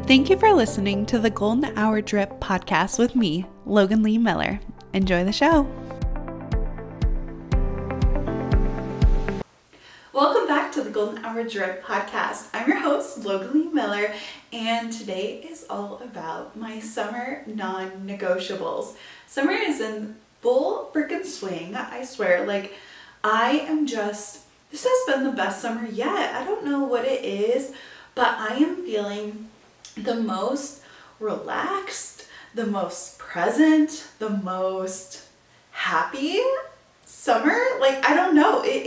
Thank you for listening to the Golden Hour Drip podcast with me, Logan Lee Miller. Enjoy the show. Welcome back to the Golden Hour Drip podcast. I'm your host, Logan Lee Miller, and today is all about my summer non-negotiables. Summer is in full freaking swing, I swear. This has been the best summer yet. I don't know what it is, but I am feeling the most relaxed, the most present, the most happy summer. I don't know. It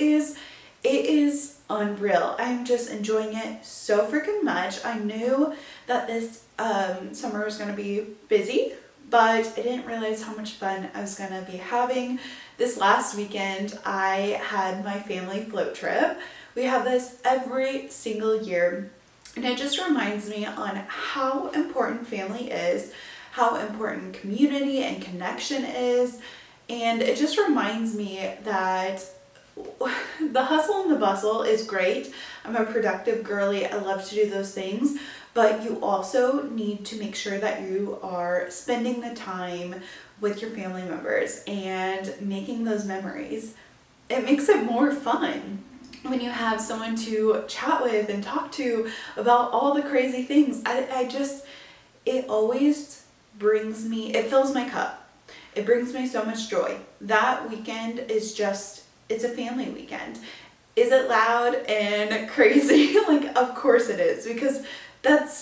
is unreal. I'm just enjoying it so freaking much. I knew that this summer was going to be busy, but I didn't realize how much fun I was going to be having. This last weekend, I had my family float trip. We have this every single year, and it just reminds me on how important family is, how important community and connection is, and it just reminds me that the hustle and the bustle is great. I'm a productive girly. I love to do those things, but you also need to make sure that you are spending the time with your family members and making those memories. It makes it more fun when you have someone to chat with and talk to about all the crazy things. It always brings me, it fills my cup. It brings me so much joy. That weekend is just, it's a family weekend. Is it loud and crazy? Of course it is, because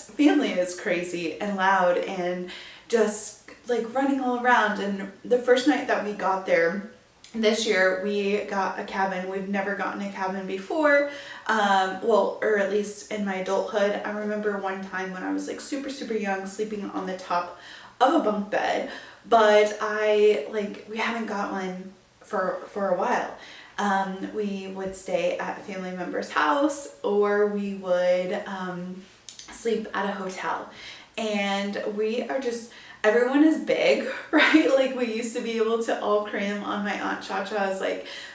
family is crazy and loud and just running all around. And the first night that we got there, this year we got a cabin. We've never gotten a cabin before, or at least in my adulthood. I remember one time when I was super, super young, sleeping on the top of a bunk bed, but we haven't got one for a while. We would stay at a family member's house, or we would sleep at a hotel. And everyone is big, right? We used to be able to all cram on my Aunt Cha-Cha's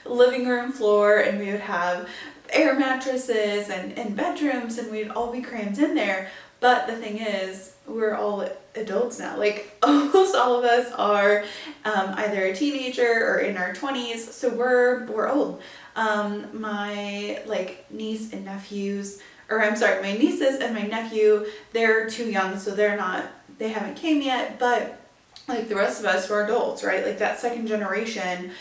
living room floor, and we would have air mattresses and bedrooms, and we'd all be crammed in there. But the thing is, we're all adults now. Almost all of us are either a teenager or in our 20s, so we're old. My niece and nephews, my nieces and my nephew, they're too young, so they haven't came yet, but the rest of us, we're adults, right? That second generation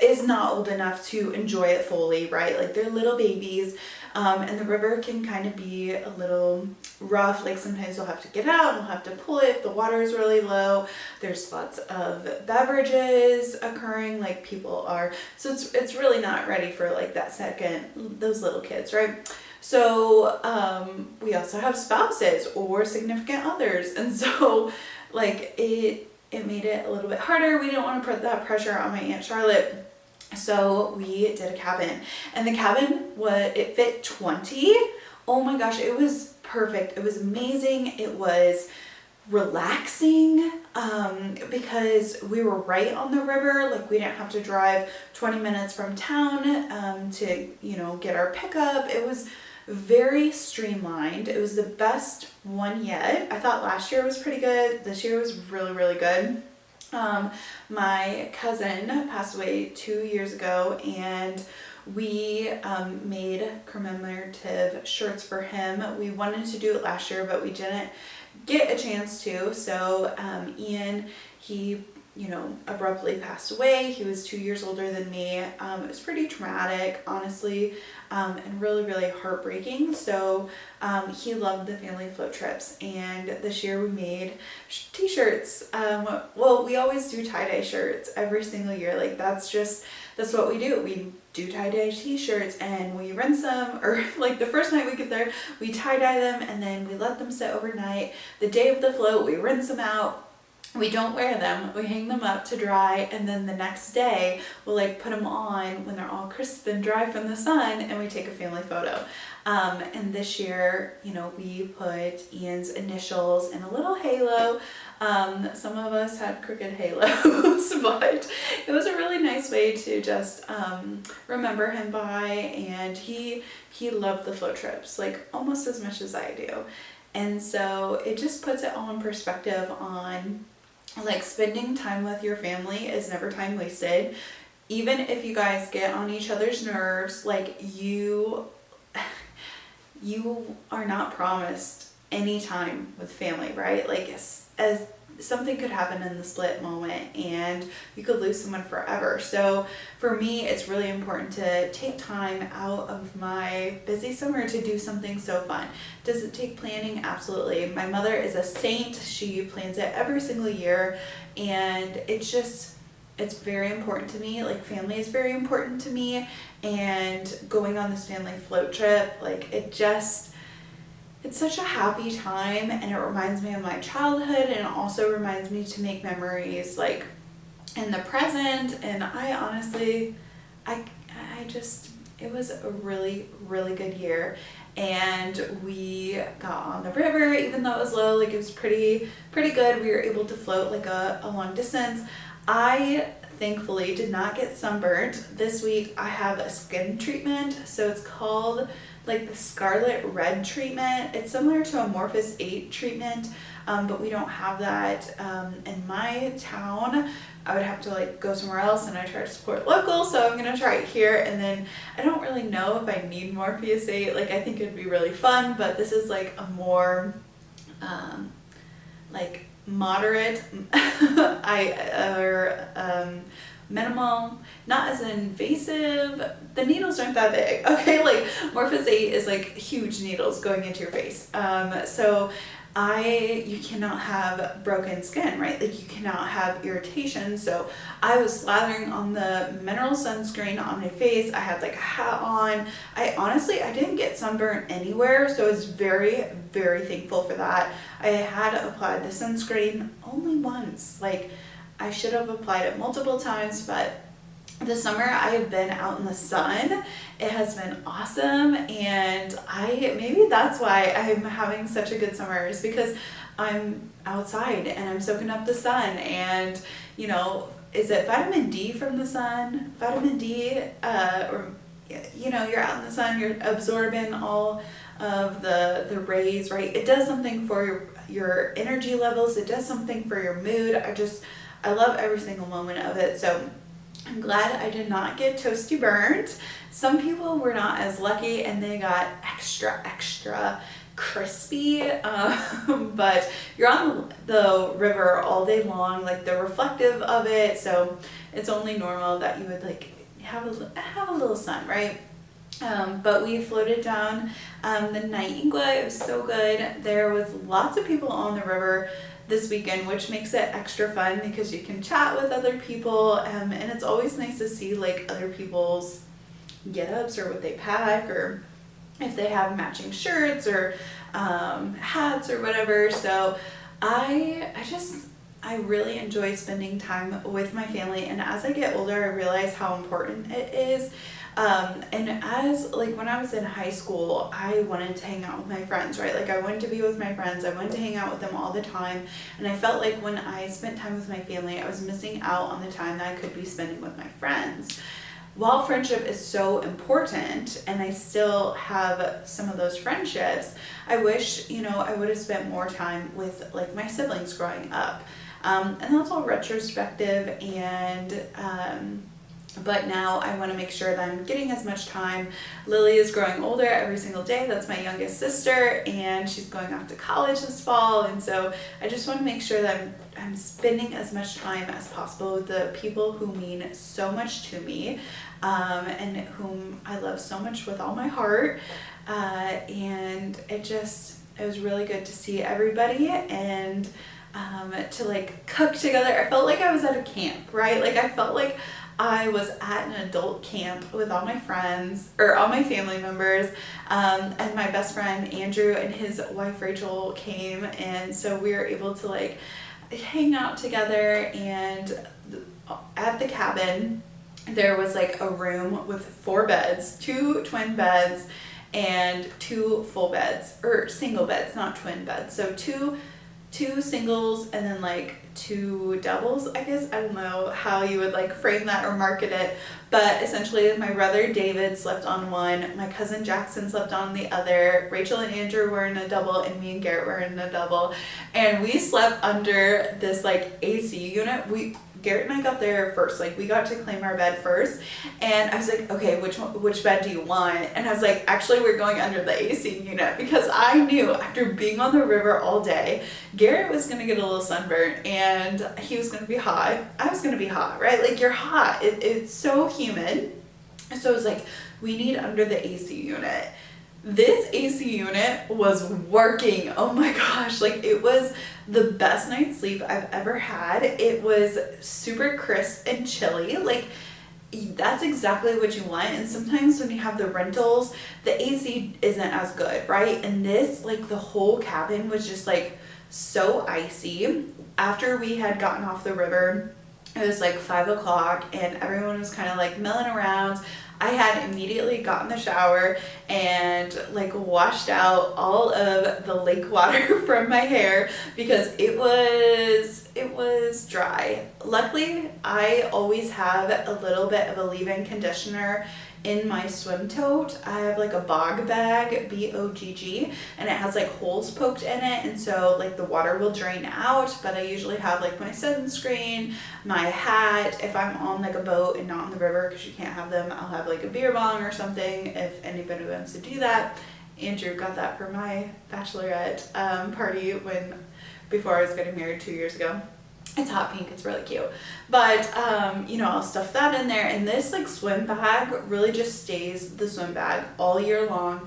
is not old enough to enjoy it fully, right? They're little babies, and the river can kind of be a little rough. Sometimes we'll have to get out and we'll have to pull it if the water is really low. There's lots of beverages occurring, so it's really not ready for that second, those little kids, right? So we also have spouses or significant others, and so it made it a little bit harder. We didn't want to put that pressure on my Aunt Charlotte, so we did a cabin, and the cabin it fit 20. Oh my gosh, it was perfect. It was amazing. It was relaxing because we were right on the river. We didn't have to drive 20 minutes from town to get our pickup. It was very streamlined. It was the best one yet. I thought last year was pretty good. This year was really, really good. My cousin passed away 2 years ago, and we made commemorative shirts for him. We wanted to do it last year, but we didn't get a chance to. So Ian, he abruptly passed away. He was 2 years older than me. It was pretty traumatic, honestly, and really, really heartbreaking. So he loved the family float trips, and this year we made t-shirts. We always do tie-dye shirts every single year. That's what we do. We do tie-dye t-shirts, and we rinse them, or the first night we get there, we tie-dye them, and then we let them sit overnight. The day of the float, we rinse them out. We don't wear them, we hang them up to dry, and then the next day we'll put them on when they're all crisp and dry from the sun, and we take a family photo. And this year, we put Ian's initials in a little halo. Some of us had crooked halos, but it was a really nice way to just remember him by, and he loved the float trips almost as much as I do. And so it just puts it all in perspective on like spending time with your family is never time wasted. Even if you guys get on each other's nerves, like you are not promised any time with family, right? Like as something could happen in the split moment and you could lose someone forever. So for me, it's really important to take time out of my busy summer to do something so fun. Does it take planning? Absolutely. My mother is a saint. She plans it every single year, and it's very important to me. Like family is very important to me, and going on this family float trip, like it's such a happy time, and it reminds me of my childhood, and it also reminds me to make memories like in the present. And I honestly, it was a really, really good year. And we got on the river, even though it was low, like it was pretty good. We were able to float like a long distance. I thankfully did not get sunburnt. This week I have a skin treatment, so it's called like the Scarlet Red treatment. It's similar to a Morphus 8 treatment, but we don't have that in my town. I would have to like go somewhere else, and I try to support local, so I'm gonna try it here. And then I don't really know if I need Morpheus 8. Like I think it'd be really fun, but this is like a more like moderate minimal, not as invasive. The needles aren't that big, okay? Like Morphus 8 is like huge needles going into your face. So you cannot have broken skin, right? Like you cannot have irritation. So I was slathering on the mineral sunscreen on my face. I had like a hat on. I didn't get sunburnt anywhere. So I was very, very thankful for that. I had applied the sunscreen only once. Like I should have applied it multiple times, but this summer I have been out in the sun. It has been awesome, and maybe that's why I'm having such a good summer, is because I'm outside and I'm soaking up the sun. And you know, is it vitamin D from the sun? Vitamin D, or you know, you're out in the sun, you're absorbing all of the rays, right? It does something for your energy levels. It does something for your mood. I love every single moment of it. So I'm glad I did not get toasty burnt. Some people were not as lucky and they got extra crispy, but you're on the river all day long, like they're reflective of it, so it's only normal that you would like have a little sun, right? But we floated down the Nonnegotiables. It was so good. There was lots of people on the river this weekend, which makes it extra fun because you can chat with other people, and it's always nice to see like other people's get-ups or what they pack, or if they have matching shirts or hats or whatever. So I really enjoy spending time with my family, and as I get older I realize how important it is. And as like when I was in high school, I wanted to hang out with my friends, right? Like I wanted to be with my friends. I wanted to hang out with them all the time. And I felt like when I spent time with my family, I was missing out on the time that I could be spending with my friends. While friendship is so important, and I still have some of those friendships, I wish, you know, I would have spent more time with like my siblings growing up. And that's all retrospective, and but now I want to make sure that I'm getting as much time. Lily is growing older every single day. That's my youngest sister, and she's going off to college this fall. And so I just want to make sure that I'm spending as much time as possible with the people who mean so much to me, and whom I love so much with all my heart. And it was really good to see everybody, and to like cook together. I felt like I was at a camp, right? Like I felt like I was at an adult camp with all my friends, or all my family members, and my best friend Andrew and his wife Rachel came, and so we were able to like hang out together. And at the cabin there was like a room with 4 beds, 2 twin beds and 2 full beds, or single beds, not twin beds. So two singles, and then like two doubles, I guess. I don't know how you would like frame that or market it, but essentially my brother David slept on one, my cousin Jackson slept on the other, Rachel and Andrew were in a double, and me and Garrett were in a double, and we slept under this like AC unit. Garrett and I got there first, like we got to claim our bed first, and I was like, okay, which bed do you want? And I was like, actually we're going under the AC unit, because I knew after being on the river all day, Garrett was gonna get a little sunburnt and he was gonna be hot. I was gonna be hot, right? Like you're hot, it's so humid. So I was like, we need under the AC unit. This AC unit was working. Oh my gosh, like it was the best night's sleep I've ever had. It was super crisp and chilly. Like that's exactly what you want. And sometimes when you have the rentals, the AC isn't as good, right? And this, like the whole cabin was just like so icy. After we had gotten off the river, it was like 5 o'clock and everyone was kind of like milling around. I had immediately got in the shower and like washed out all of the lake water from my hair because it was dry. Luckily, I always have a little bit of a leave-in conditioner in my swim tote. I have like a bog bag, BOGG, and it has like holes poked in it, and so like the water will drain out, but I usually have like my sunscreen, my hat. If I'm on like a boat and not on the river, because you can't have them, I'll have like a beer bong or something if anybody wants to do that. Andrew got that for my bachelorette party before I was getting married 2 years ago. It's hot pink, it's really cute. But, you know, I'll stuff that in there. And this like swim bag really just stays the swim bag all year long.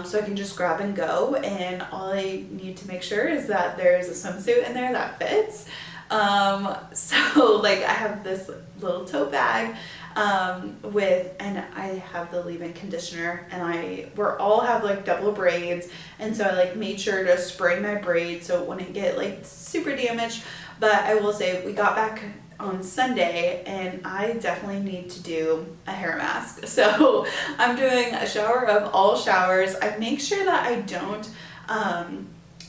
So I can just grab and go. And all I need to make sure is that there's a swimsuit in there that fits. So like I have this little tote bag and I have the leave-in conditioner, and we're all have like double braids. And so I like made sure to spray my braids so it wouldn't get like super damaged. But I will say we got back on Sunday and I definitely need to do a hair mask. So I'm doing a shower of all showers. I make sure that I don't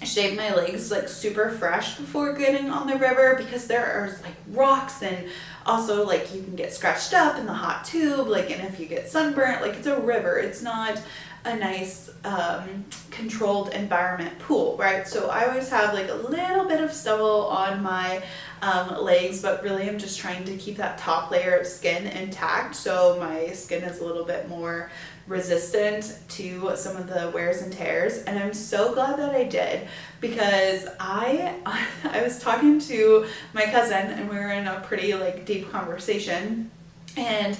shave my legs like super fresh before getting on the river, because there are like rocks, and also like you can get scratched up in the hot tube, like, and if you get sunburnt, like it's a river, it's not a nice controlled environment pool, right? So I always have like a little bit of stubble on my legs, but really I'm just trying to keep that top layer of skin intact so my skin is a little bit more resistant to some of the wears and tears. And I'm so glad that I did, because I was talking to my cousin and we were in a pretty like deep conversation, and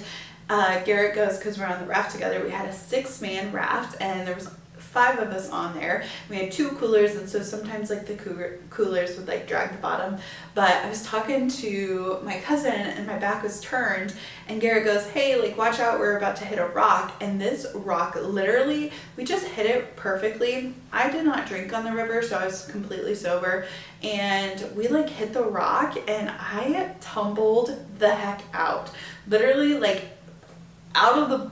Garrett goes, because we're on the raft together, we had a 6-man raft and there was 5 of us on there. We had 2 coolers, and so sometimes like the coolers would like drag the bottom. But I was talking to my cousin and my back was turned, and Garrett goes, hey, like watch out, we're about to hit a rock. And this rock, literally, we just hit it perfectly. I did not drink on the river, so I was completely sober, and we like hit the rock and I tumbled the heck out. Literally like out of the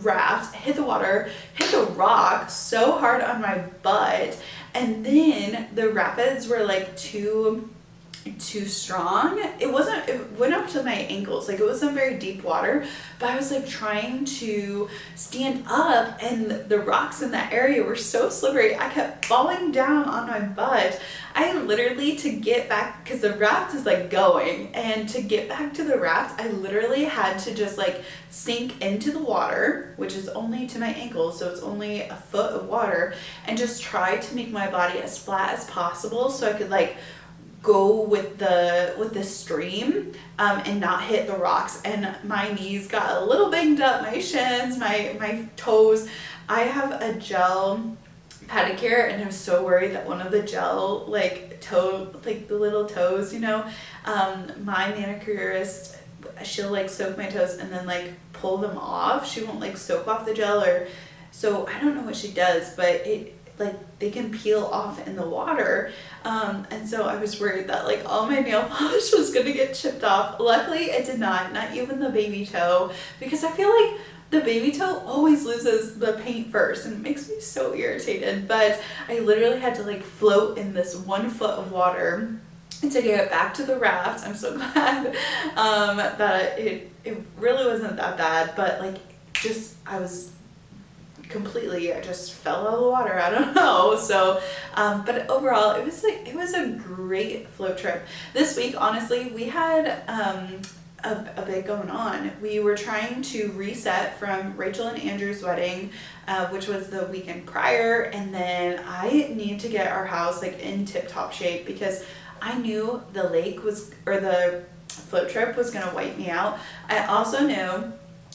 raft, hit the water, hit the rock so hard on my butt, and then the rapids were like too strong. It went up to my ankles, like it wasn't very deep water, but I was like trying to stand up and the rocks in that area were so slippery. I kept falling down on my butt. I literally, to get back, because the raft is like going, and to get back to the raft, I literally had to just like sink into the water, which is only to my ankles, so it's only a foot of water, and just try to make my body as flat as possible so I could like go with the stream and not hit the rocks. And my knees got a little banged up, my shins, my toes. I have a gel pedicure, and I was so worried that one of the gel like the little toes, you know, my manicurist, she'll like soak my toes and then like pull them off. She won't like soak off the gel, or so I don't know what she does, but it like they can peel off in the water. And so I was worried that like all my nail polish was gonna get chipped off. Luckily it did not even the baby toe, because I feel like the baby toe always loses the paint first and it makes me so irritated. But I literally had to like float in this 1 foot of water to get back to the raft. I'm so glad that it really wasn't that bad, but like just I just fell out of the water. I don't know. So, but overall, it was a great float trip. This week, honestly, we had a bit going on. We were trying to reset from Rachel and Andrew's wedding, which was the weekend prior, and then I need to get our house like in tip-top shape because I knew the float trip was gonna wipe me out. I also knew,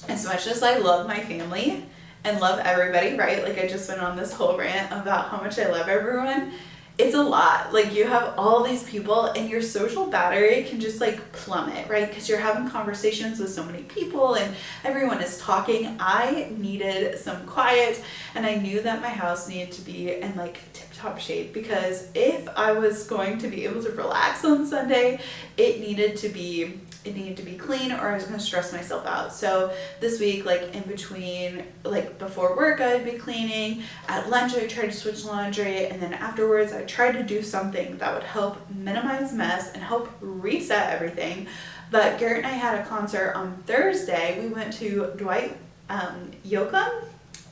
as much as I love my family and love everybody, right? Like I just went on this whole rant about how much I love everyone. It's a lot. Like you have all these people and your social battery can just like plummet, right? Because you're having conversations with so many people and everyone is talking. I needed some quiet and I knew that my house needed to be in like tip-top shape because if I was going to be able to relax on Sunday, it needed to be clean or I was going to stress myself out. So this week, like in between, like before work, I'd be cleaning. At lunch, I tried to switch laundry. And then afterwards, I tried to do something that would help minimize mess and help reset everything. But Garrett and I had a concert on Thursday. We went to Dwight Yoakam.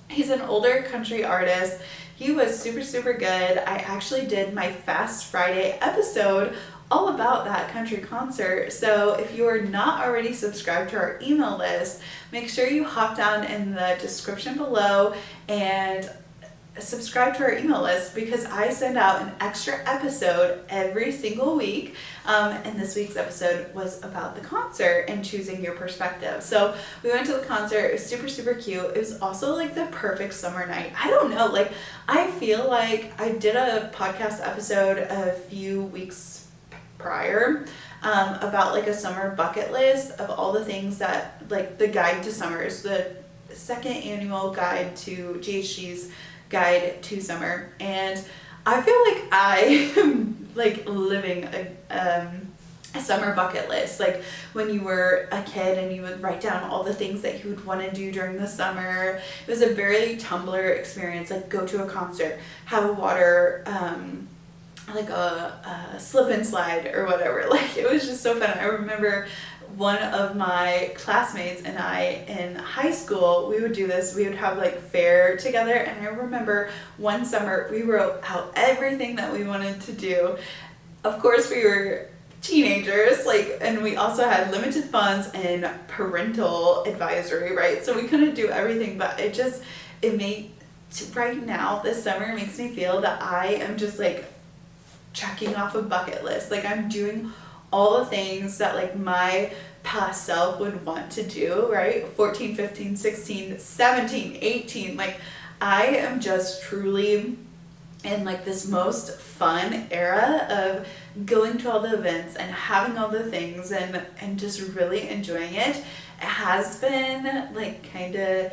He's an older country artist. He was super, super good. I actually did my Fast Friday episode all about that country concert. So if you are not already subscribed to our email list, make sure you hop down in the description below and subscribe to our email list because I send out an extra episode every single week. And this week's episode was about the concert and choosing your perspective. So we went to the concert. It was super, super cute. It was also like the perfect summer night. I don't know, like I feel like I did a podcast episode a few weeks prior about like a summer bucket list of all the things that like the guide to summers, the second annual guide to GHG's guide to summer, and I feel like I am like living a summer bucket list, like when you were a kid and you would write down all the things that you would want to do during the summer. It was a very Tumblr experience, like go to a concert, have a water like a slip and slide or whatever. Like it was just so fun. I remember one of my classmates and I in high school, we would do this. We would have like fair together, and I remember one summer we wrote out everything that we wanted to do. Of course we were teenagers, like, and we also had limited funds and parental advisory, right? So we couldn't do everything, but it made right now this summer makes me feel that I am just like checking off a bucket list. Like I'm doing all the things that like my past self would want to do, right? 14, 15, 16, 17, 18. Like I am just truly in like this most fun era of going to all the events and having all the things and just really enjoying it. It has been like kind of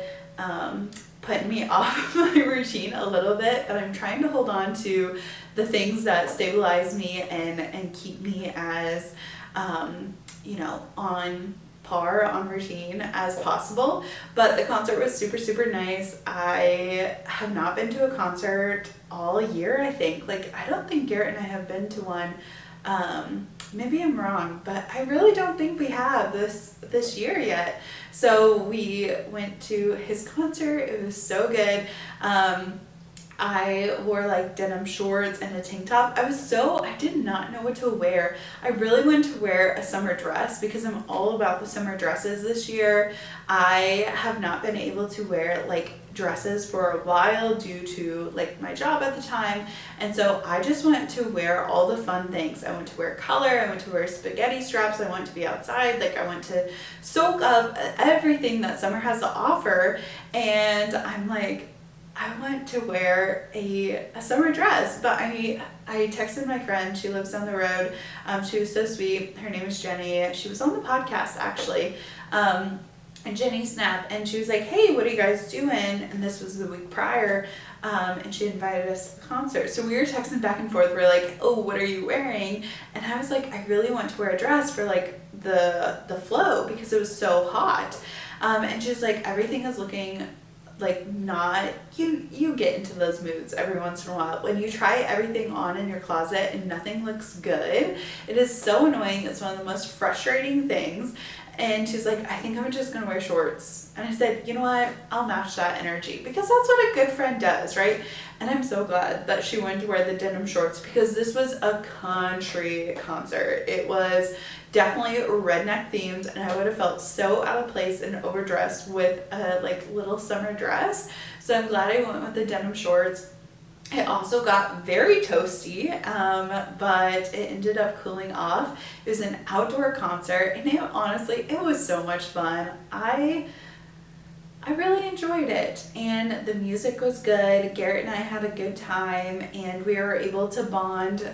putting me off my routine a little bit, but I'm trying to hold on to the things that stabilize me and keep me as on par, on routine as possible. But the concert was super, super nice. I have not been to a concert all year, I think. Like I don't think Garrett and I have been to one. Maybe I'm wrong, but I really don't think we have this year yet. So we went to his concert. It was so good. I wore like denim shorts and a tank top. I did not know what to wear. I really wanted to wear a summer dress because I'm all about the summer dresses this year. I have not been able to wear like dresses for a while due to like my job at the time, and so I just went to wear all the fun things. I went to wear color, I went to wear spaghetti straps, I went to be outside, like I went to soak up everything that summer has to offer, and I'm like, I want to wear a summer dress. But I texted my friend, she lives down the road, she was so sweet, her name is Jenny, she was on the podcast actually, and Jenny Snap, and she was like, hey, what are you guys doing? And this was the week prior, and she invited us to the concert. So we were texting back and forth. We're like, oh, what are you wearing? And I was like, I really want to wear a dress for like the flow because it was so hot. And she's like, everything is looking like not, you get into those moods every once in a while when you try everything on in your closet and nothing looks good. It is so annoying. It's one of the most frustrating things. And she's like, I think I'm just gonna wear shorts. And I said, you know what, I'll match that energy, because that's what a good friend does, right? And I'm so glad that she wanted to wear the denim shorts, because this was a country concert. It was definitely redneck themed, and I would have felt so out of place and overdressed with a like little summer dress. So I'm glad I went with the denim shorts. It also got very toasty, but it ended up cooling off. It was an outdoor concert, and it was so much fun. I really enjoyed it, and the music was good. Garrett and I had a good time, and we were able to bond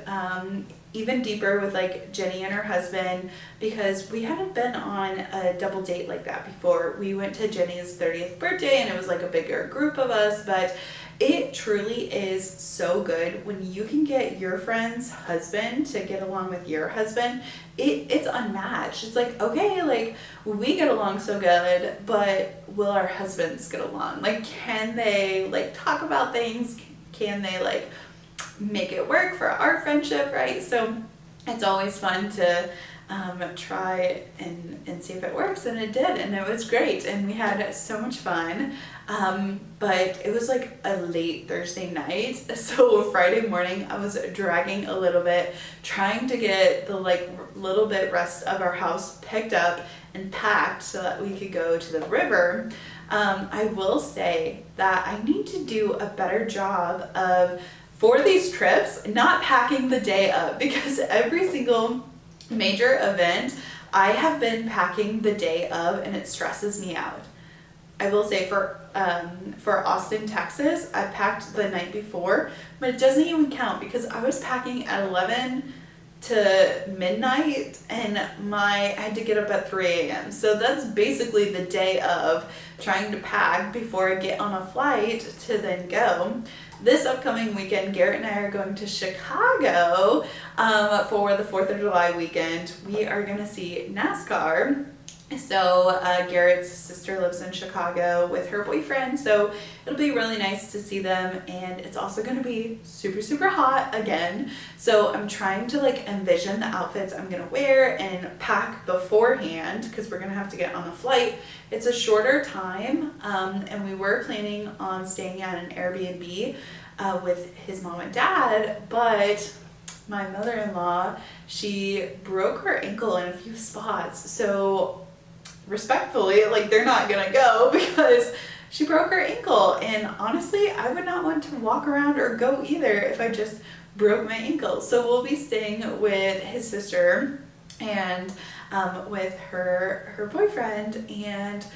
even deeper with like Jenny and her husband, because we hadn't been on a double date like that before. We went to Jenny's 30th birthday, and it was like a bigger group of us, but it truly is so good when you can get your friend's husband to get along with your husband. It's unmatched. It's like, okay, like we get along so good, but will our husbands get along? Like, can they like talk about things? Can they like make it work for our friendship, right? So it's always fun to try and see if it works, and it did, and it was great, and we had so much fun. But it was like a late Thursday night, so Friday morning I was dragging a little bit, trying to get the like little bit rest of our house picked up and packed so that we could go to the river. I will say that I need to do a better job of, for these trips, not packing the day of, because every single major event I have been packing the day of, and it stresses me out. I will say for Austin, Texas, I packed the night before, but it doesn't even count because I was packing at 11 to midnight, and I had to get up at 3 a.m. So that's basically the day of trying to pack before I get on a flight to then go. This upcoming weekend, Garrett and I are going to Chicago for the 4th of July weekend. We are going to see NASCAR. So Garrett's sister lives in Chicago with her boyfriend, so it'll be really nice to see them, and it's also going to be super, super hot again. So I'm trying to like envision the outfits I'm going to wear and pack beforehand, because we're going to have to get on a flight. It's a shorter time, and we were planning on staying at an Airbnb with his mom and dad, but my mother-in-law, she broke her ankle in a few spots, so respectfully, like, they're not gonna go because she broke her ankle, and honestly I would not want to walk around or go either if I just broke my ankle. So we'll be staying with his sister and with her boyfriend, and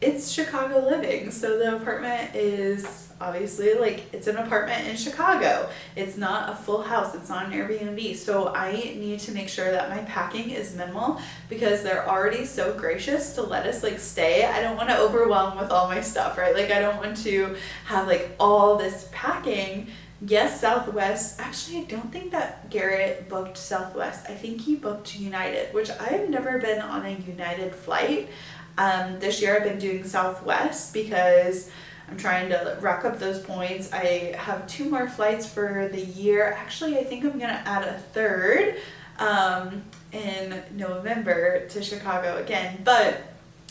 it's Chicago living, so the apartment is obviously like, it's an apartment in Chicago. It's not a full house, it's not an Airbnb, so I need to make sure that my packing is minimal, because they're already so gracious to let us like stay. I don't want to overwhelm with all my stuff, right? Like, I don't want to have like all this packing. Yes, Southwest. Actually, I don't think that Garrett booked Southwest. I think he booked United, which I've never been on a United flight. This year I've been doing Southwest because I'm trying to rack up those points. I have 2 more flights for the year. Actually, I think I'm gonna add a third in November to Chicago again, but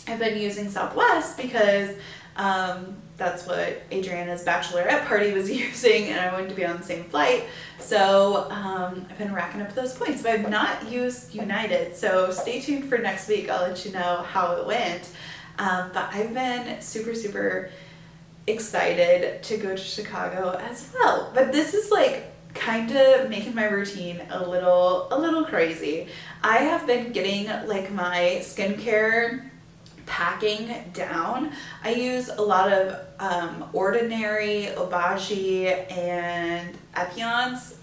I've been using Southwest because that's what Adriana's bachelorette party was using, and I wanted to be on the same flight. So I've been racking up those points, but I've not used United. So stay tuned for next week. I'll let you know how it went. But I've been super, super excited to go to Chicago as well. But this is like kind of making my routine a little crazy. I have been getting like my skincare packing down. I use a lot of Ordinary, Obagi, and Epion's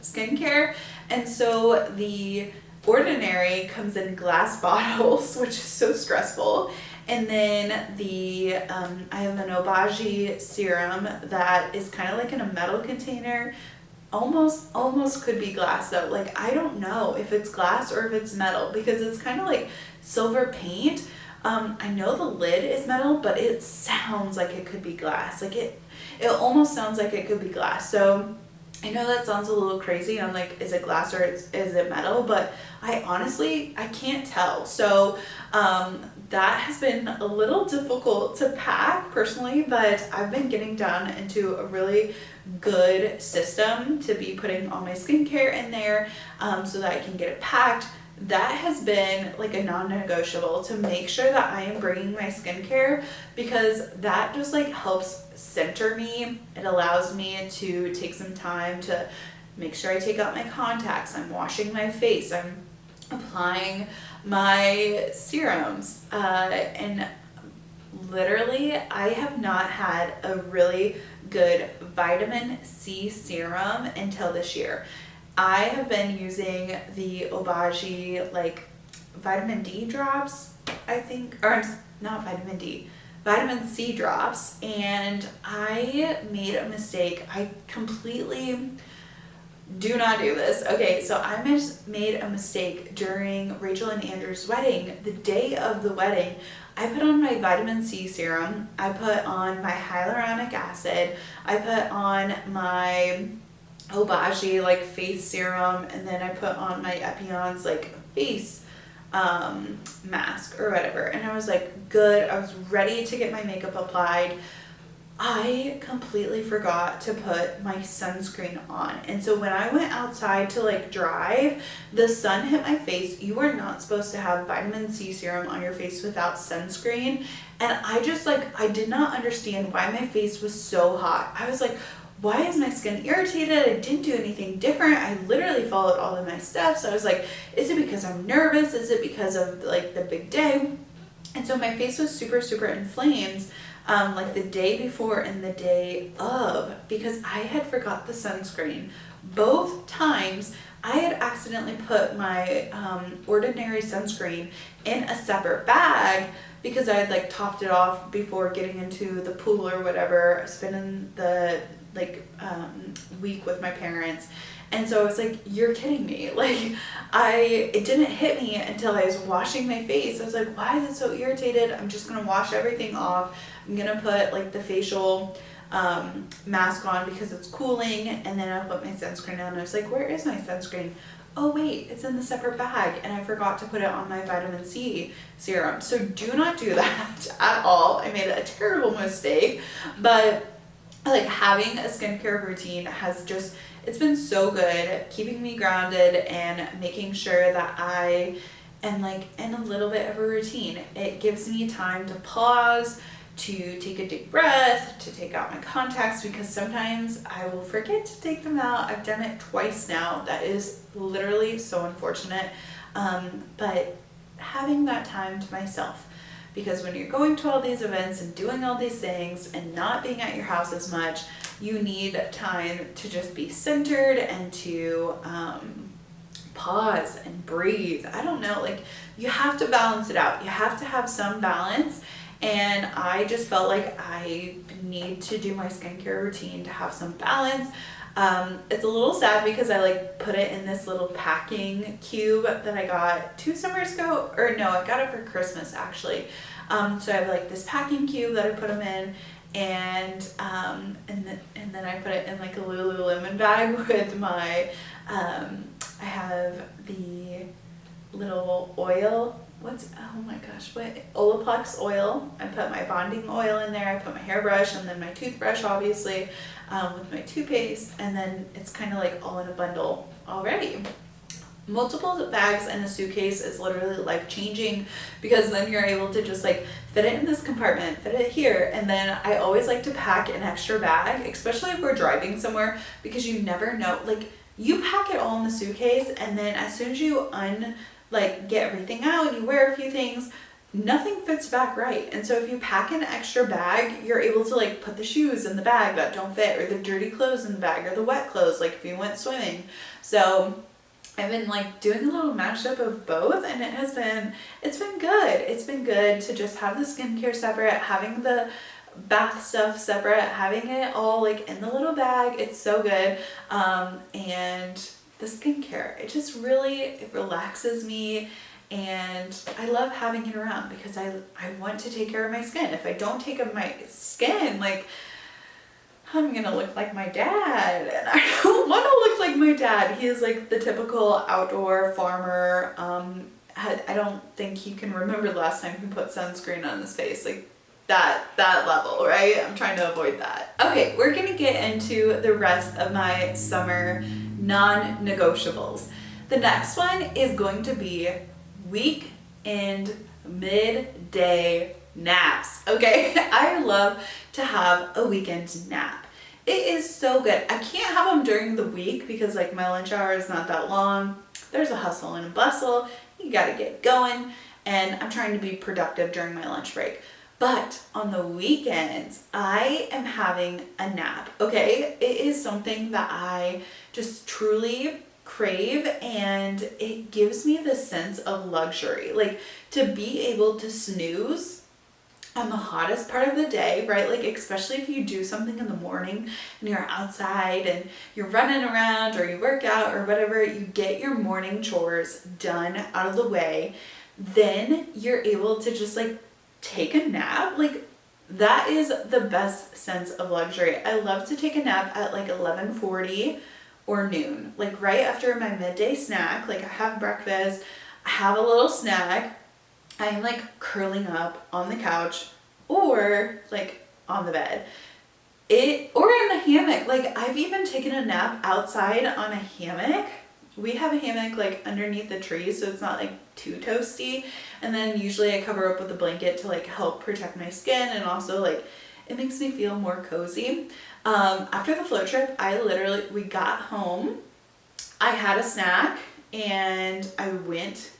skincare, and so the Ordinary comes in glass bottles, which is so stressful, and then the I have an Obagi serum that is kind of like in a metal container. Almost could be glass though. Like, I don't know if it's glass or if it's metal because it's kind of like silver paint. I know the lid is metal, but it sounds like it could be glass. Like it almost sounds like it could be glass. So I know that sounds a little crazy. I'm like, is it glass or is it metal? But I honestly, I can't tell. So that has been a little difficult to pack personally, but I've been getting down into a really good system to be putting all my skincare in there so that I can get it packed. That has been like a non-negotiable, to make sure that I am bringing my skincare, because that just like helps center me. It allows me to take some time to make sure I take out my contacts, I'm washing my face, I'm applying my serums, and literally I have not had a really good vitamin C serum until this year. I have been using the Obagi like vitamin D drops, I think, or not vitamin D, vitamin C drops, and I made a mistake. I completely do not do this. Okay, so I made a mistake during Rachel and Andrew's wedding. The day of the wedding, I put on my vitamin C serum, I put on my hyaluronic acid, I put on my Obagi like face serum, and then I put on my Epion's like face mask or whatever, and I was like, good, I was ready to get my makeup applied. I completely forgot to put my sunscreen on, and so when I went outside to like drive, the sun hit my face. You are not supposed to have vitamin C serum on your face without sunscreen, and I just like, I did not understand why my face was so hot. I was like, why is my skin irritated? I didn't do anything different. I literally followed all of my steps. I was like, is it because I'm nervous? Is it because of like the big day? And so my face was super, super inflamed like the day before and the day of, because I had forgot the sunscreen. Both times I had accidentally put my ordinary sunscreen in a separate bag because I had like topped it off before getting into the pool or whatever, spending the week with my parents. And so I was like, you're kidding me. Like it didn't hit me until I was washing my face. I was like, why is it so irritated? I'm just going to wash everything off. I'm going to put like the facial mask on because it's cooling. And then I'll put my sunscreen on. I was like, where is my sunscreen? Oh wait, it's in the separate bag, and I forgot to put it on my vitamin C serum. So do not do that at all. I made a terrible mistake, but like having a skincare routine has just, it's been so good keeping me grounded and making sure that I am like in a little bit of a routine. It gives me time to pause, to take a deep breath, to take out my contacts, because sometimes I will forget to take them out. I've done it twice now. That is literally so unfortunate. But having that time to myself, because when you're going to all these events and doing all these things and not being at your house as much, you need time to just be centered and to pause and breathe. I don't know, like you have to balance it out. You have to have some balance. And I just felt like I need to do my skincare routine to have some balance. It's a little sad because I like put it in this little packing cube that I got 2 summers ago, or no, I got it for Christmas actually. So I have like this packing cube that I put them in, and then I put it in like a Lululemon bag with my, I have the little oil, oh my gosh, what, Olaplex oil. I put my bonding oil in there, I put my hairbrush and then my toothbrush obviously, with my toothpaste, and then it's kind of like all in a bundle already. Multiple bags in a suitcase is literally life-changing, because then you're able to just like fit it in this compartment, fit it here, and then I always like to pack an extra bag, especially if we're driving somewhere, because you never know, like you pack it all in the suitcase, and then as soon as you get everything out and you wear a few things, nothing fits back right. And so if you pack an extra bag, you're able to like put the shoes in the bag that don't fit, or the dirty clothes in the bag, or the wet clothes, like if you went swimming. So I've been like doing a little mashup of both, and it's been good. It's been good to just have the skincare separate, having the bath stuff separate, having it all like in the little bag. It's so good. And the skincare, it just really, it relaxes me, and I love having it around because I want to take care of my skin. If I don't take care of my skin, like, I'm gonna look like my dad, and I don't want to look like my dad. He is like the typical outdoor farmer. I don't think he can remember the last time he put sunscreen on his face, like that level, right? I'm trying to avoid that. Okay, we're gonna get into the rest of my summer non-negotiables. The next one is going to be week and midday naps. Okay, I love to have a weekend nap. It is so good. I can't have them during the week because like my lunch hour is not that long. There's a hustle and a bustle. You gotta get going, and I'm trying to be productive during my lunch break. But on the weekends, I am having a nap, okay? It is something that I just truly crave, and it gives me this sense of luxury. Like, to be able to snooze on the hottest part of the day, right? Like, especially if you do something in the morning and you're outside and you're running around or you work out or whatever, you get your morning chores done out of the way, then you're able to just like take a nap. Like, that is the best sense of luxury. I love to take a nap at like 11:40 or noon, like right after my midday snack. Like, I have breakfast, I have a little snack, I'm like curling up on the couch or like on the bed, or in the hammock. Like, I've even taken a nap outside on a hammock. We have a hammock like underneath the tree, so it's not like too toasty. And then usually I cover up with a blanket to like help protect my skin, and also like it makes me feel more cozy. After the float trip, we got home, I had a snack, and I went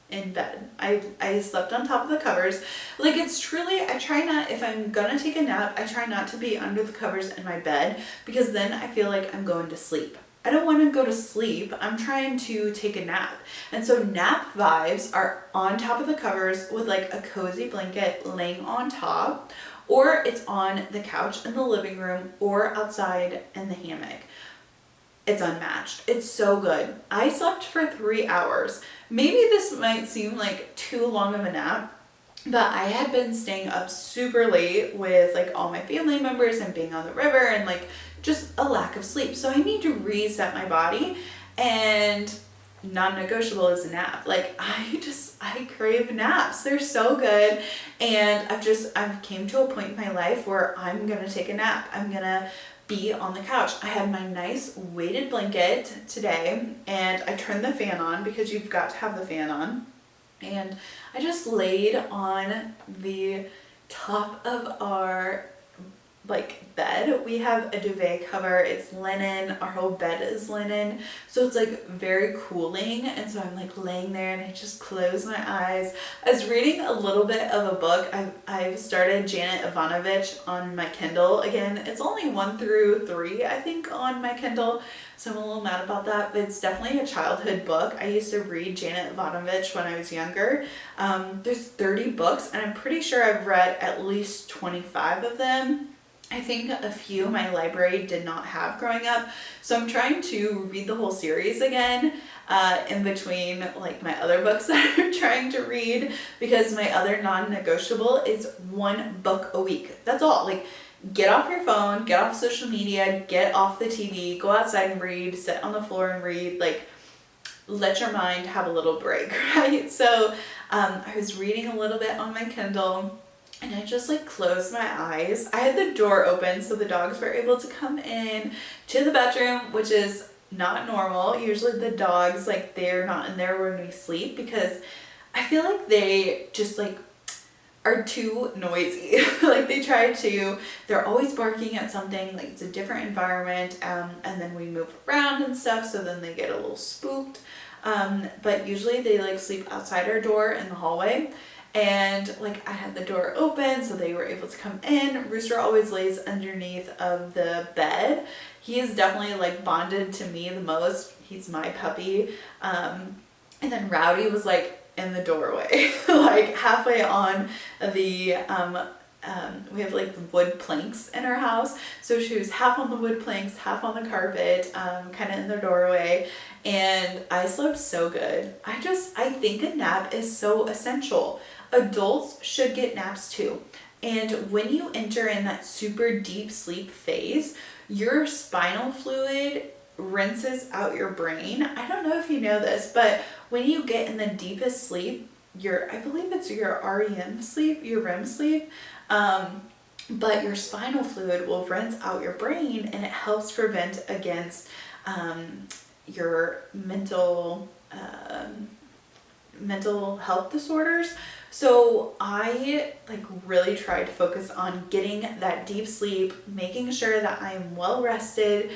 in bed. I slept on top of the covers. Like, it's truly, I try not, if I'm gonna take a nap, I try not to be under the covers in my bed, because then I feel like I'm going to sleep. I don't want to go to sleep. I'm trying to take a nap. And so nap vibes are on top of the covers with like a cozy blanket laying on top, or it's on the couch in the living room or outside in the hammock. It's unmatched. It's so good. I slept for 3 hours. Maybe this might seem like too long of a nap, but I had been staying up super late with like all my family members and being on the river and like just a lack of sleep. So I need to reset my body, and non-negotiable is a nap. Like, I crave naps. They're so good. And I've came to a point in my life where I'm gonna take a nap. I'm gonna be on the couch. I had my nice weighted blanket today, and I turned the fan on because you've got to have the fan on. And I just laid on the top of our like bed. We have a duvet cover. It's linen. Our whole bed is linen. So it's like very cooling. And so I'm like laying there and I just close my eyes. I was reading a little bit of a book. I've started Janet Ivanovich on my Kindle again. It's only 1 through 3, I think, on my Kindle. So I'm a little mad about that, but it's definitely a childhood book. I used to read Janet Ivanovich when I was younger. There's 30 books, and I'm pretty sure I've read at least 25 of them. I think a few my library did not have growing up. So I'm trying to read the whole series again in between like my other books that I'm trying to read, because my other non-negotiable is 1 book a week. That's all. Like, get off your phone, get off social media, get off the TV, go outside and read, sit on the floor and read, like, let your mind have a little break, right? So I was reading a little bit on my Kindle, and I just like closed my eyes. I had the door open so the dogs were able to come in to the bedroom, which is not normal. Usually the dogs, like, they're not in there when we sleep, because I feel like they just like are too noisy. Like, they're always barking at something, like it's a different environment, and then we move around and stuff, so then they get a little spooked. But usually they like sleep outside our door in the hallway. And like, I had the door open so they were able to come in. Rooster always lays underneath of the bed. He is definitely like bonded to me the most. He's my puppy. And then Rowdy was like in the doorway, like halfway on the we have like wood planks in our house. So she was half on the wood planks, half on the carpet, kind of in the doorway. And I slept so good. I think a nap is so essential. Adults should get naps too. And when you enter in that super deep sleep phase, your spinal fluid rinses out your brain. I don't know if you know this, but when you get in the deepest sleep, I believe it's your REM sleep, your REM sleep, but your spinal fluid will rinse out your brain, and it helps prevent against your mental health disorders. So I like really try to focus on getting that deep sleep, making sure that I'm well rested,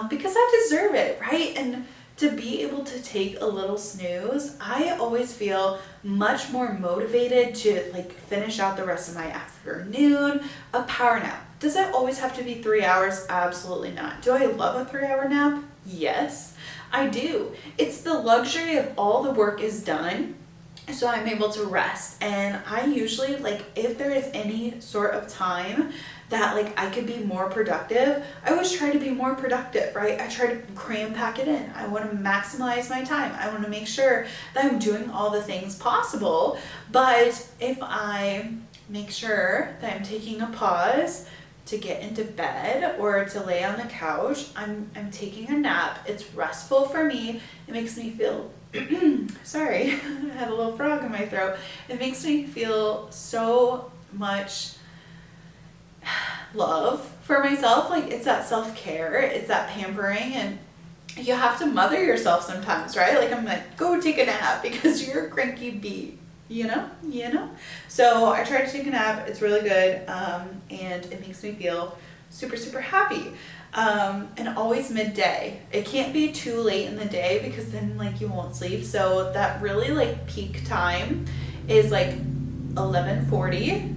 because I deserve it, right? And to be able to take a little snooze, I always feel much more motivated to like finish out the rest of my afternoon. A power nap. Does it always have to be 3 hours? Absolutely not. Do I love a 3-hour nap? Yes, I do. It's the luxury of all the work is done, so I'm able to rest. And I usually, like, if there is any sort of time that like I could be more productive, I always try to be more productive, right? I try to cram pack it in. I want to maximize my time. I want to make sure that I'm doing all the things possible. But if I make sure that I'm taking a pause to get into bed or to lay on the couch, I'm taking a nap. It's restful for me. It makes me feel sorry, I had a little frog in my throat. It makes me feel so much love for myself. Like, it's that self-care, it's that pampering, and you have to mother yourself sometimes, right? Like, I'm like, go take a nap because you're a cranky bee, you know? So I try to take a nap. It's really good, and it makes me feel super, super happy. And always midday. It can't be too late in the day because then like you won't sleep. So that really like peak time is like 11:40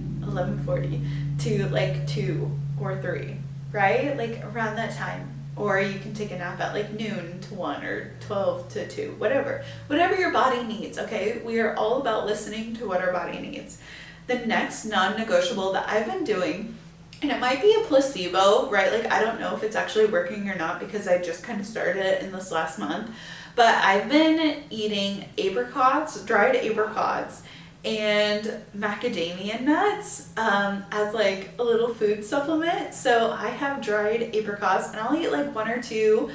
to like 2 or 3, right? Like around that time. Or you can take a nap at like noon to 1 or 12 to 2, whatever your body needs. Okay, we are all about listening to what our body needs. The next non-negotiable that I've been doing, and it might be a placebo, right? Like, I don't know if it's actually working or not because I just kind of started it in this last month. But I've been eating apricots, dried apricots, and macadamia nuts as like a little food supplement. So I have dried apricots, and I'll eat like 1 or 2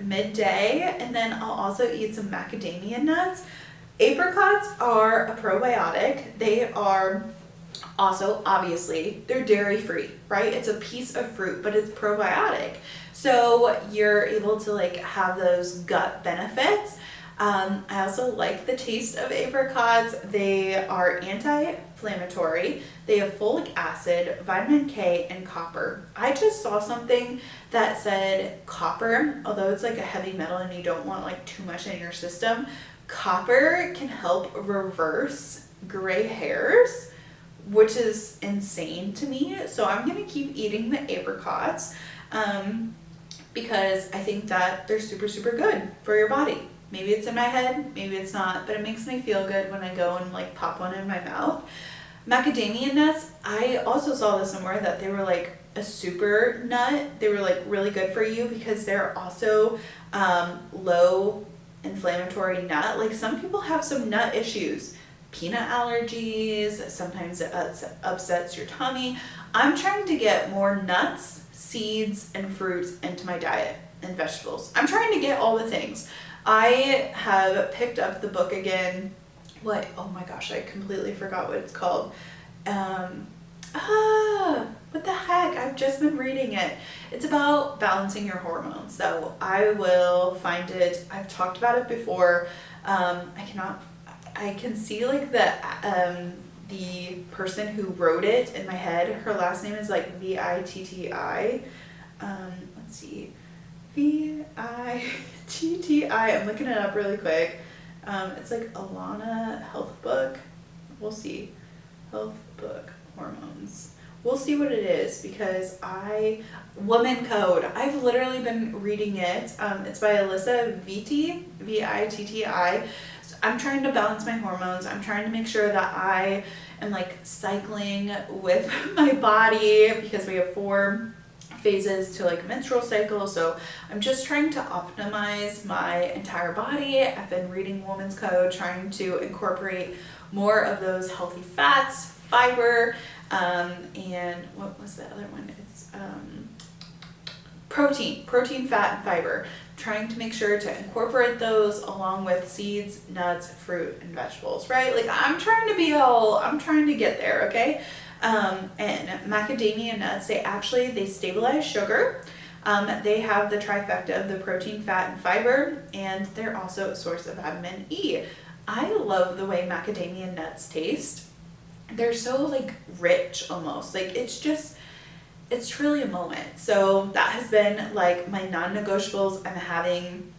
midday, and then I'll also eat some macadamia nuts. Apricots are a probiotic. They are also, obviously, they're dairy free, right? It's a piece of fruit, but it's probiotic. So you're able to like have those gut benefits. I also like the taste of apricots. They are anti-inflammatory. They have folic acid, vitamin K, and copper. I just saw something that said copper, although it's like a heavy metal and you don't want like too much in your system. Copper can help reverse gray hairs, which is insane to me. So I'm gonna keep eating the apricots because I think that they're super, super good for your body. Maybe it's in my head, maybe it's not, but it makes me feel good when I go and like pop one in my mouth. Macadamia nuts, I also saw this somewhere that they were like a super nut. They were like really good for you because they're also low inflammatory nut. Like, some people have some nut issues, peanut allergies, sometimes it upsets your tummy. I'm trying to get more nuts, seeds, and fruits into my diet, and vegetables. I'm trying to get all the things. I have picked up the book again. Oh my gosh, I completely forgot what it's called. What the heck? I've just been reading it. It's about balancing your hormones. So I will find it. I've talked about it before. I can see like the person who wrote it in my head. Her last name is like Vitti. Let's see. Vitti. I'm looking it up really quick. It's like Alana Health Book. We'll see. Health Book, hormones. We'll see what it is because Woman Code. I've literally been reading it. It's by Alyssa Vitti, Vitti. So I'm trying to balance my hormones. I'm trying to make sure that I am like cycling with my body because we have 4 phases to like menstrual cycle. So I'm just trying to optimize my entire body. I've been reading Woman's Code, trying to incorporate more of those healthy fats, fiber, and what was the other one? It's protein, fat, and fiber. Trying to make sure to incorporate those along with seeds, nuts, fruit, and vegetables, right? Like I'm trying to get there, okay? And macadamia nuts, they stabilize sugar. They have the trifecta of the protein, fat, and fiber, and they're also a source of vitamin E. I love the way macadamia nuts taste. They're so like rich almost, like it's truly a moment. So that has been like my non-negotiables. I'm having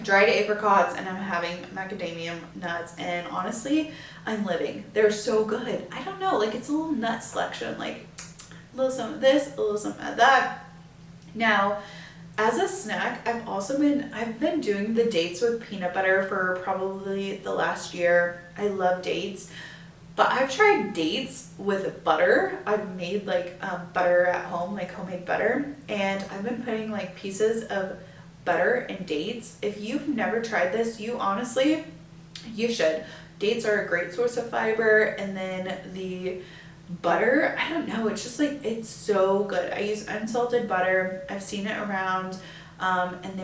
dried apricots and I'm having macadamia nuts, and honestly, I'm living. They're so good. I don't know, like it's a little nut selection, like a little some of this, a little some of that. Now, as a snack, I've been doing the dates with peanut butter for probably the last year. I love dates. But I've tried dates with butter. I've made like butter at home, like homemade butter. And I've been putting like pieces of butter in dates. If you've never tried this, you should. Dates are a great source of fiber. And then the butter, I don't know, it's just like, it's so good. I use unsalted butter. I've seen it around. And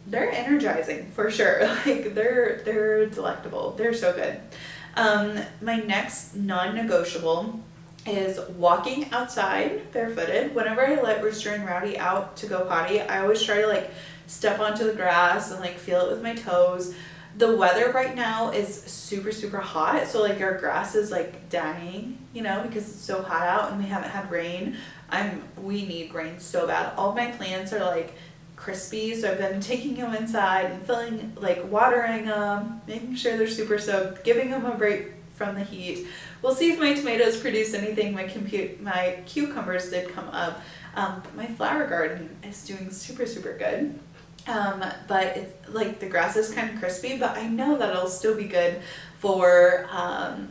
they're energizing for sure. Like they're delectable. They're so good. My next non-negotiable is walking outside barefooted. Whenever I let Rooster and Rowdy out to go potty, I always try to like step onto the grass and like feel it with my toes. The weather right now is super, super hot. So like our grass is like dying, because it's so hot out and we haven't had rain. We need rain so bad. All of my plants are like crispy, so I've been taking them inside and watering them, making sure they're super soaked, giving them a break from the heat. We'll see if my tomatoes produce anything. My cucumbers did come up, but my flower garden is doing super, super good. But it's like the grass is kind of crispy, but I know that it'll still be good for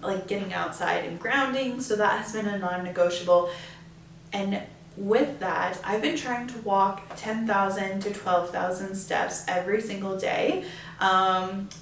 like getting outside and grounding. So that has been a non-negotiable. And with that, I've been trying to walk 10,000 to 12,000 steps every single day,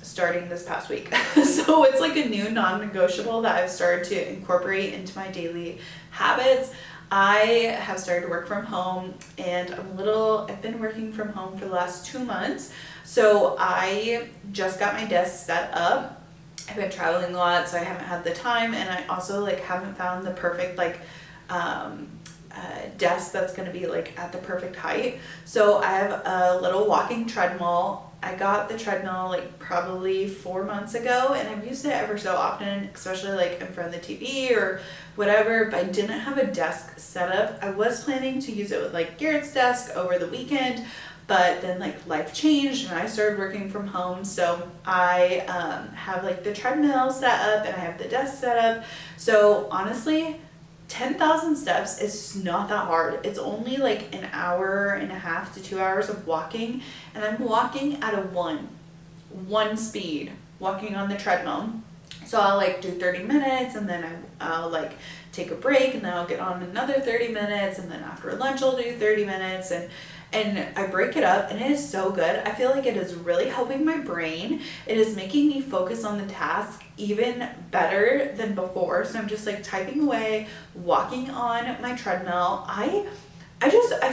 starting this past week. So it's like a new non-negotiable that I've started to incorporate into my daily habits. I have started to work from home, and I've been working from home for the last 2 months. So I just got my desk set up. I've been traveling a lot, so I haven't had the time, and I also haven't found the perfect desk that's going to be at the perfect height. So I have a little walking treadmill. I got the treadmill probably 4 months ago, and I've used it ever so often, especially in front of the TV or whatever, but I didn't have a desk set up. I was planning to use it with Garrett's desk over the weekend, but then life changed and I started working from home. So I have the treadmill set up and I have the desk set up. So honestly, 10,000 steps is not that hard. It's only an hour and a half to 2 hours of walking, and I'm walking at a one speed, walking on the treadmill. So I'll do 30 minutes, and then I'll take a break, and then I'll get on another 30 minutes, and then after lunch I'll do 30 minutes, and I break it up, and it is so good. I feel like it is really helping my brain. It is making me focus on the task even better than before. So I'm just typing away, walking on my treadmill. I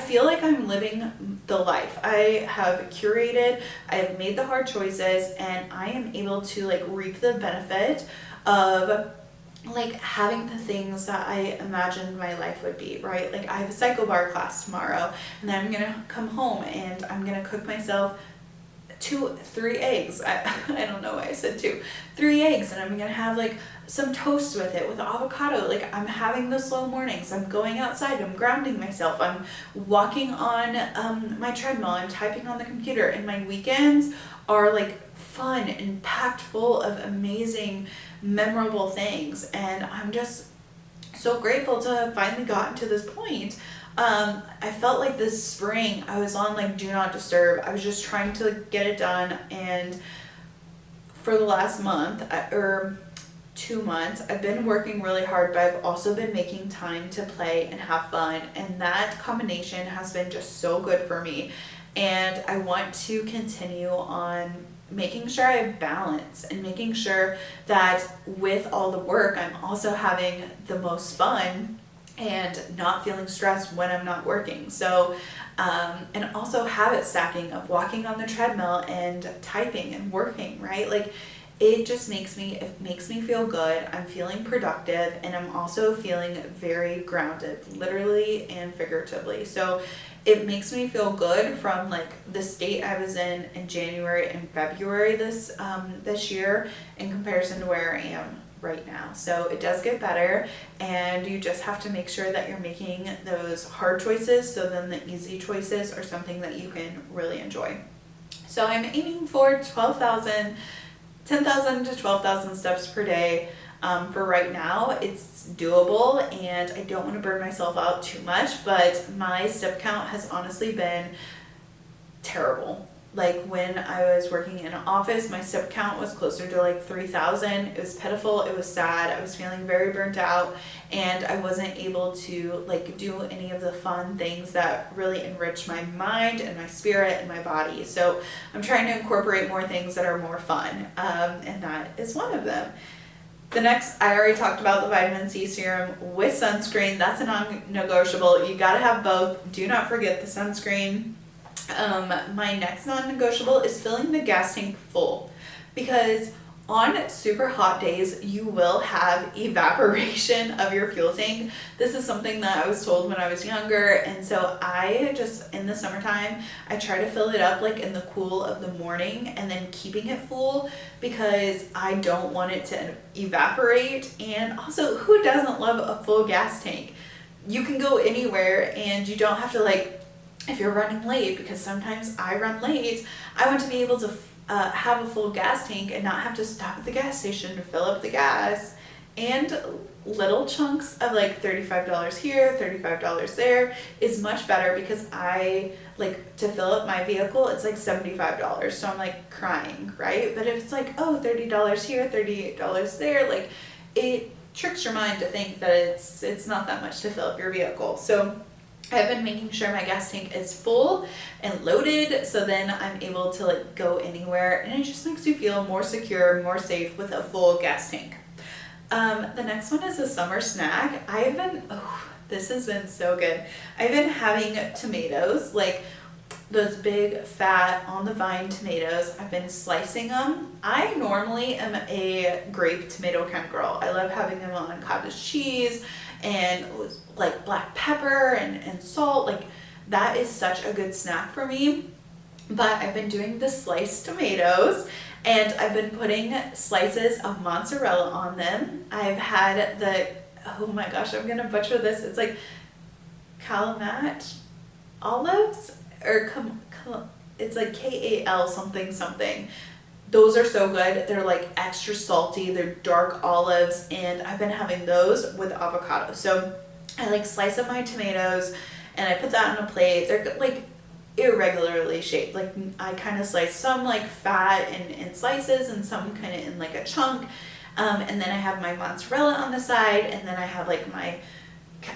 feel like I'm living the life. I have curated, I have made the hard choices, and I am able to reap the benefit of having the things that I imagined my life would be, right? I have a cycle bar class tomorrow, and then I'm gonna come home and I'm gonna cook myself 3 eggs. I don't know why I said 3 eggs, and I'm gonna have some toast with it with avocado. I'm having the slow mornings. I'm going outside, I'm grounding myself, I'm walking on my treadmill, I'm typing on the computer, and my weekends are fun and packed full of amazing, memorable things. And I'm just so grateful to have finally gotten to this point. I felt this spring I was on do not disturb. I was just trying to get it done, and for the last month or 2 months, I've been working really hard, but I've also been making time to play and have fun. And that combination has been just so good for me. And I want to continue on making sure I have balance and making sure that with all the work, I'm also having the most fun and not feeling stressed when I'm not working. So, and also habit stacking of walking on the treadmill and typing and working, right? Like, it just makes me feel good. I'm feeling productive, and I'm also feeling very grounded, literally and figuratively. So it makes me feel good from like the state I was in January and February this year in comparison to where I am right now. So it does get better, and you just have to make sure that you're making those hard choices, so then the easy choices are something that you can really enjoy. So I'm aiming for 10,000 to 12,000 steps per day. For right now, it's doable, and I don't want to burn myself out too much, but my step count has honestly been terrible. Like, when I was working in an office, my step count was closer to like 3,000. It was pitiful. It was sad. I was feeling very burnt out, and I wasn't able to like do any of the fun things that really enrich my mind and my spirit and my body. So I'm trying to incorporate more things that are more fun, and that is one of them. The next, I already talked about the vitamin C serum with sunscreen. That's a non-negotiable. You gotta have both. Do not forget the sunscreen. My next non-negotiable is filling the gas tank full, because on super hot days, you will have evaporation of your fuel tank. This is something that I was told when I was younger, and so I just, in the summertime, I try to fill it up like in the cool of the morning and then keeping it full, because I don't want it to evaporate. And also, who doesn't love a full gas tank? You can go anywhere, and you don't have to, like, if you're running late, because sometimes I run late, I want to be able to have a full gas tank and not have to stop at the gas station to fill up the gas. And little chunks of like $35 here, $35 there is much better, because I like to fill up my vehicle, it's like $75. So I'm like crying, right? But if it's like, oh, $30 here, $38 there, like, it tricks your mind to think that it's not that much to fill up your vehicle. So I've been making sure my gas tank is full and loaded, so then I'm able to like go anywhere, and it just makes you feel more secure, more safe with a full gas tank. The next one is a summer snack. This has been so good. I've been having tomatoes, like those big fat on the vine tomatoes. I've been slicing them. I normally am a grape tomato kind of girl. I love having them on cottage cheese and like black pepper and salt. Like, that is such a good snack for me. But I've been doing the sliced tomatoes, and I've been putting slices of mozzarella on them. I've had oh my gosh, I'm gonna butcher this. It's like Kalamat olives, or it's like Kal something. Those are so good. They're like extra salty. They're dark olives, and I've been having those with avocado. So I like slice up my tomatoes, and I put that on a plate. They're like irregularly shaped. Like, I kind of slice some like fat in slices, and some kind of in like a chunk. And then I have my mozzarella on the side, and then I have like my,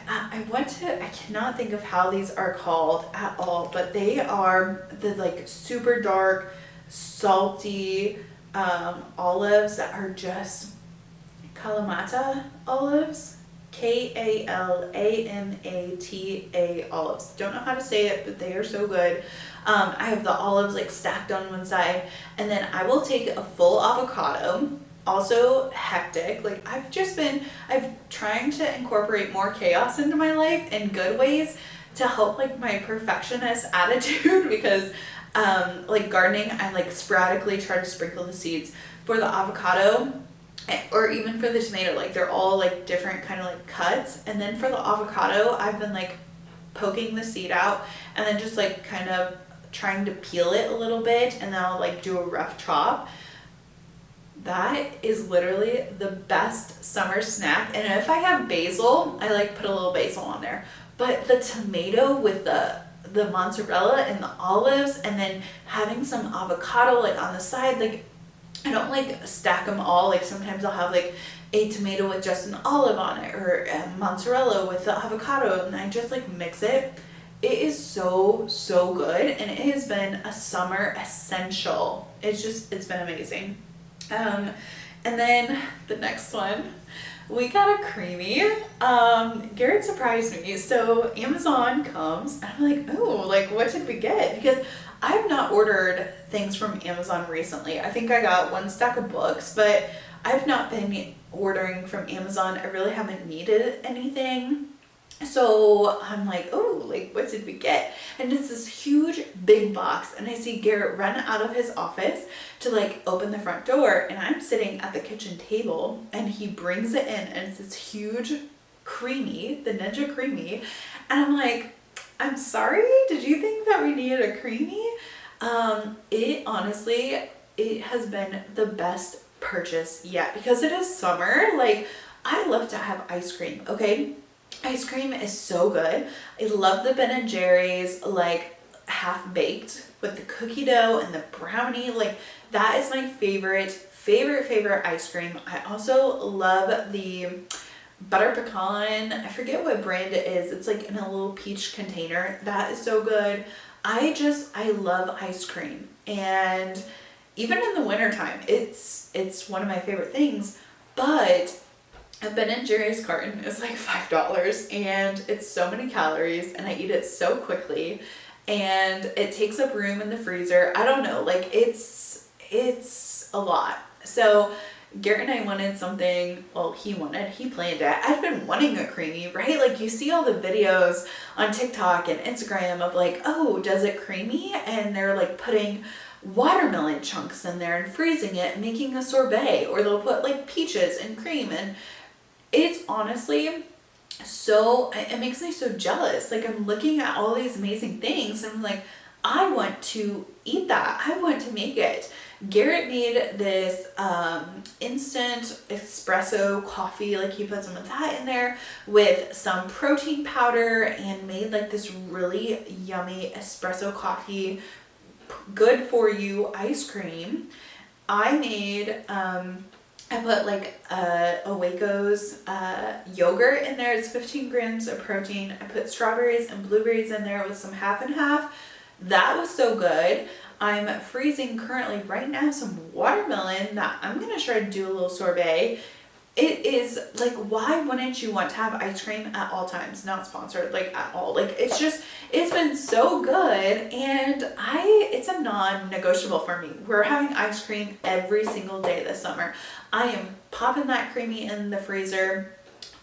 I cannot think of how these are called at all, but they are the like super dark, salty olives that are just Kalamata olives. Kalamata olives. Don't know how to say it, but they are so good. I have the olives like stacked on one side, and then I will take a full avocado. Also hectic. Like, I'm trying to incorporate more chaos into my life in good ways to help like my perfectionist attitude, because like gardening, I like sporadically try to sprinkle the seeds. For the avocado, or even for the tomato, like they're all like different kind of like cuts. And then for the avocado, I've been like poking the seed out and then just like kind of trying to peel it a little bit, and then I'll like do a rough chop. That is literally the best summer snack. And if I have basil, I like put a little basil on there. But the tomato with the mozzarella and the olives, and then having some avocado like on the side, like, I don't like stack them all. Like sometimes I'll have like a tomato with just an olive on it, or a mozzarella with the avocado, and I just like mix it. It is so, so good, and it has been a summer essential. It's been amazing. And then the next one, we got a creamy. Garrett surprised me. So Amazon comes, and I'm like, oh, like what did we get? Because I have not ordered things from Amazon recently. I think I got one stack of books, but I've not been ordering from Amazon. I really haven't needed anything. So I'm like, oh, like what did we get? And it's this huge big box, and I see Garrett run out of his office to like open the front door, and I'm sitting at the kitchen table, and he brings it in, and it's this huge creamy, the Ninja Creamy, and I'm like, I'm sorry, did you think that we needed a creamy? It honestly, it has been the best purchase yet, because it is summer. Like I love to have ice cream, okay? Ice cream is so good. I love the Ben and Jerry's like half baked with the cookie dough and the brownie. Like that is my favorite ice cream. I also love the butter pecan. I forget what brand it is. It's like in a little peach container. That is so good. I love ice cream, and even in the wintertime, it's one of my favorite things. But a Ben and Jerry's carton is like $5, and it's so many calories, and I eat it so quickly, and it takes up room in the freezer. I don't know, like it's a lot. So Garrett and I wanted something, well, he planned it. I've been wanting a creamy, right? Like you see all the videos on TikTok and Instagram of like, oh, does it creamy? And they're like putting watermelon chunks in there and freezing it, making a sorbet, or they'll put like peaches and cream, and it's honestly so, it makes me so jealous. Like I'm looking at all these amazing things, and I'm like, I want to eat that. I want to make it. Garrett made this instant espresso coffee, like he put some of that in there with some protein powder, and made like this really yummy espresso coffee, good for you ice cream. I made I put like a Waco's yogurt in there. It's 15 grams of protein. I put strawberries and blueberries in there with some half and half. That was so good. I'm freezing currently right now some watermelon that I'm gonna try to do a little sorbet. It is like, why wouldn't you want to have ice cream at all times? Not sponsored, like at all. Like it's been so good, and it's a non-negotiable for me. We're having ice cream every single day this summer. I am popping that creamy in the freezer.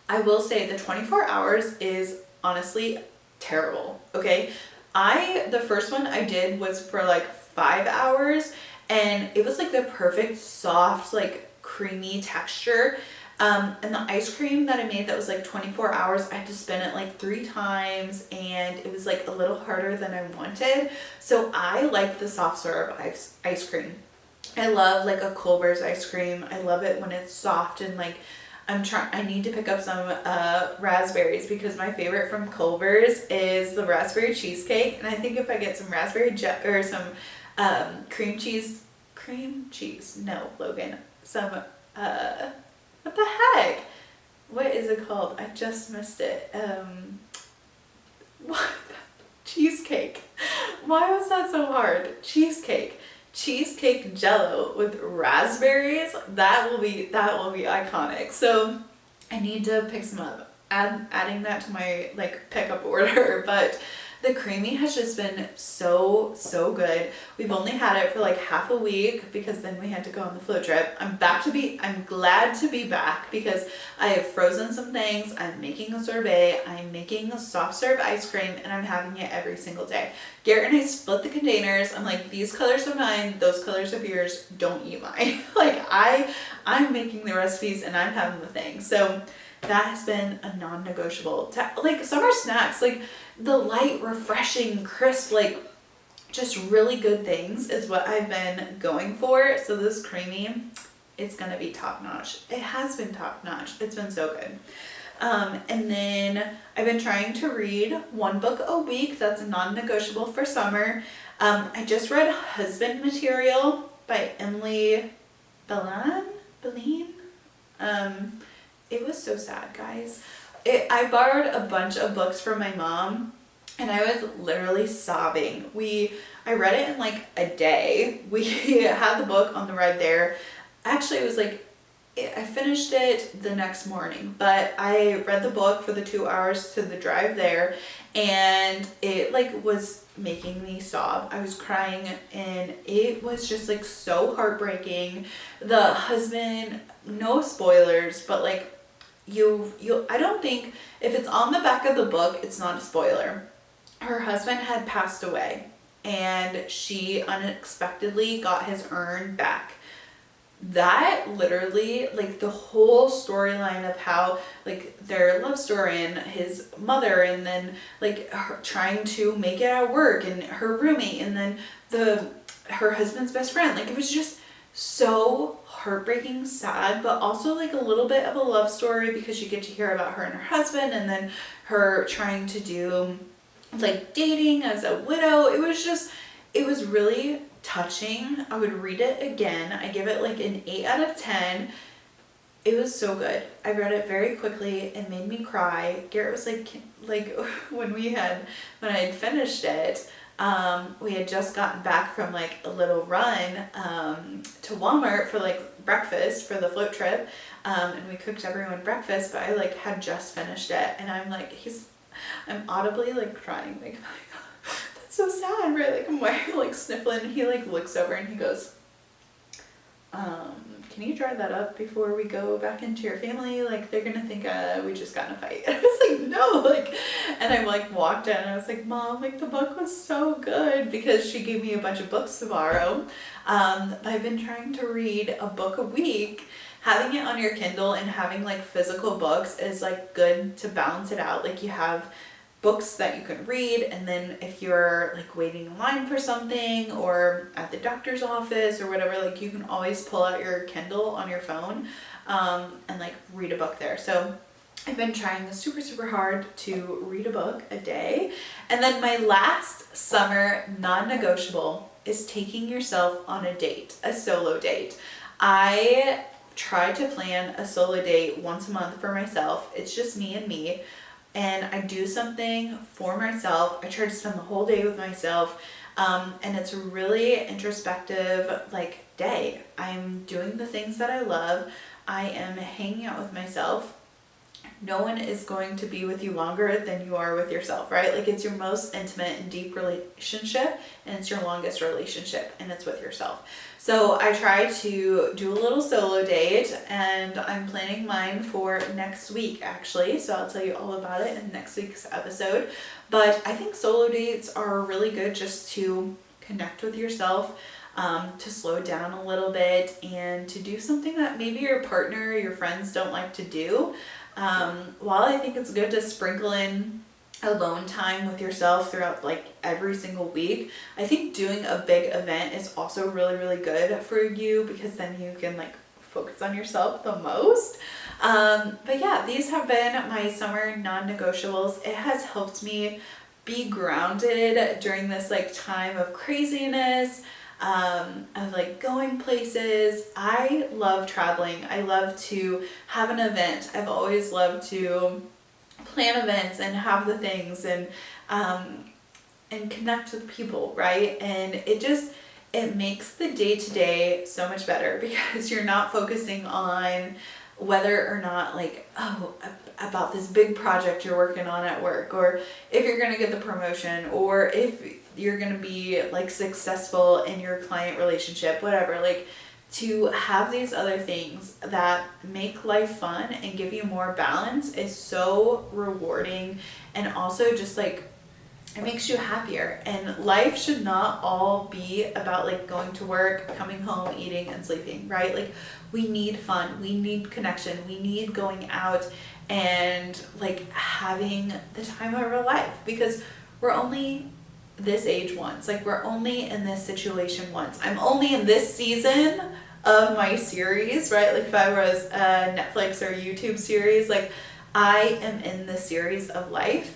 I will say the 24 hours is honestly terrible, okay? The first one I did was for like 5 hours, and it was like the perfect soft, like creamy texture. And the ice cream that I made that was like 24 hours, I had to spin it like 3 times, and it was like a little harder than I wanted. So I like the soft serve ice cream. I love like a Culver's ice cream. I love it when it's soft, and like I need to pick up some raspberries, because my favorite from Culver's is the raspberry cheesecake. And I think if I get some raspberry or some cream cheese, no, Logan, some, what the heck? What is it called? I just missed it. What? Cheesecake. Why was that so hard? Cheesecake jello with raspberries. That will be iconic. So I need to pick some up, adding that to my like pickup order. But the creamy has just been so good. We've only had it for like half a week, because then we had to go on the float trip. I'm glad to be back, because I have frozen some things. I'm making a sorbet. I'm making a soft serve ice cream, and I'm having it every single day. Garrett and I split the containers. I'm like, these colors are mine, those colors are yours. Don't eat mine. Like I'm making the recipes, and I'm having the thing. So that has been a non-negotiable. Like summer snacks, like the light, refreshing, crisp, like just really good things is what I've been going for. So this creamy, it's gonna be top notch. It has been top notch. It's been so good. And then I've been trying to read 1 book a week. That's a non-negotiable for summer. I just read Husband Material by Emily Beline. It was so sad, guys. I borrowed a bunch of books from my mom, and I was literally sobbing. I read it in like a day. We had the book on the ride there. Actually, it was like, I finished it the next morning, but I read the book for the 2 hours to the drive there, and it like was making me sob. I was crying, and it was just like so heartbreaking. The husband, no spoilers, but like I don't think if it's on the back of the book, it's not a spoiler. Her husband had passed away, and she unexpectedly got his urn back. That literally, like the whole storyline of how like their love story and his mother, and then like her trying to make it at work, and her roommate, and then her husband's best friend, like it was just so heartbreaking, sad, but also like a little bit of a love story, because you get to hear about her and her husband, and then her trying to do like dating as a widow. It was really touching. I would read it again. I give it like an 8 out of 10. It was so good. I read it very quickly. It made me cry. Garrett was like when I had finished it, we had just gotten back from like a little run to Walmart for like breakfast for the float trip, and we cooked everyone breakfast, but I like had just finished it, and I'm audibly like crying, like, oh my God, that's so sad, right? Like I'm like sniffling, and he like looks over and he goes, can you dry that up before we go back into your family? Like they're gonna think we just got in a fight. And I was like, no, like, and I like walked in and I was like, Mom, like the book was so good, because she gave me a bunch of books to borrow. I've been trying to read a book a week. Having it on your Kindle and having like physical books is like good to balance it out. Like you have books that you can read, and then if you're like waiting in line for something or at the doctor's office or whatever, like you can always pull out your Kindle on your phone and like read a book there. So I've been trying super hard to read a book a day. And then my last summer non-negotiable is taking yourself on a date, a solo date. I try to plan a solo date once a month for myself. It's just me and me. And I do something for myself. I try to spend the whole day with myself. And it's a really introspective like day. I'm doing the things that I love. I am hanging out with myself. No one is going to be with you longer than you are with yourself, right? Like it's your most intimate and deep relationship, and it's your longest relationship, and it's with yourself. So I try to do a little solo date, and I'm planning mine for next week actually. So I'll tell you all about it in next week's episode. But I think solo dates are really good just to connect with yourself, to slow down a little bit, and to do something that maybe your partner or your friends don't like to do. While I think it's good to sprinkle in alone time with yourself throughout like every single week, I think doing a big event is also really good for you, because then you can like focus on yourself the most. But yeah, these have been my summer non-negotiables. It has helped me be grounded during this like time of craziness, of like going places. I love traveling. I love to have an event. I've always loved to plan events and have the things, and connect with people, right? And it makes the day-to-day so much better, because you're not focusing on whether or not like, about this big project you're working on at work, or if you're going to get the promotion, or if you're going to be like successful in your client relationship, whatever. Like to have these other things that make life fun and give you more balance is so rewarding, and also just like it makes you happier. And life should not all be about like going to work, coming home, eating and sleeping, right? Like we need fun, we need connection, we need going out and like having the time of our life, because we're only this age once. Like we're only in this situation once. I'm only in this season of my series, right? Like if I was a Netflix or YouTube series, like I am in this series of life,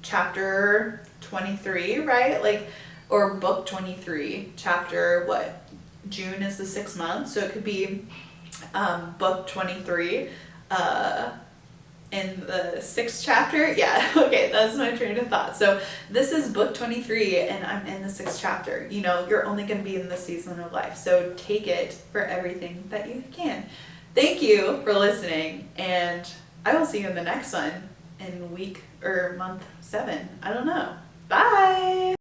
chapter 23, right? Like, or book 23, chapter what? June is the 6th month, so it could be book 23 in the 6th chapter. Yeah, okay, that's my train of thought. So this is book 23 and I'm in the 6th chapter. You know, you're only going to be in this season of life, so take it for everything that you can. Thank you for listening, and I will see you in the next one in week or month 7. I don't know. Bye!